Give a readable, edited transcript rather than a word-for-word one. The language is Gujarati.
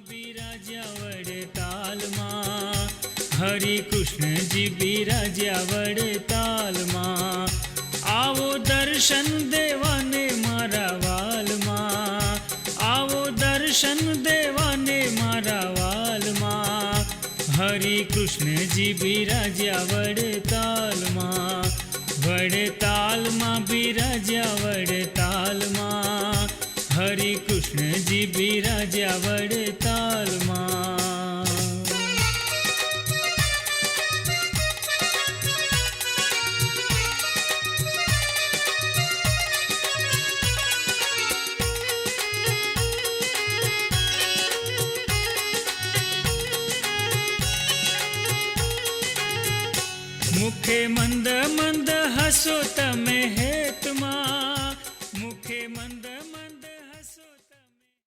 બિરાજ્યા વડતાલમાં, હરિ કૃષ્ણજી બિરાજ્યા વડતાલમાં. આવો દર્શન દેવાને મારા વાલમાં, આવો દર્શન દેવાને મારા વાલમાં. હરિ કૃષ્ણજી બિરાજ્યા વડતાલમાં, વડતાલમાં બિરાજ્યા વડતાલમાં. હરિ કૃષ્ણજી બિરાજ્યા વડતાલમાં. મુખે મંદ મંદ હસો તમે હેતમાં, મુખે મંદ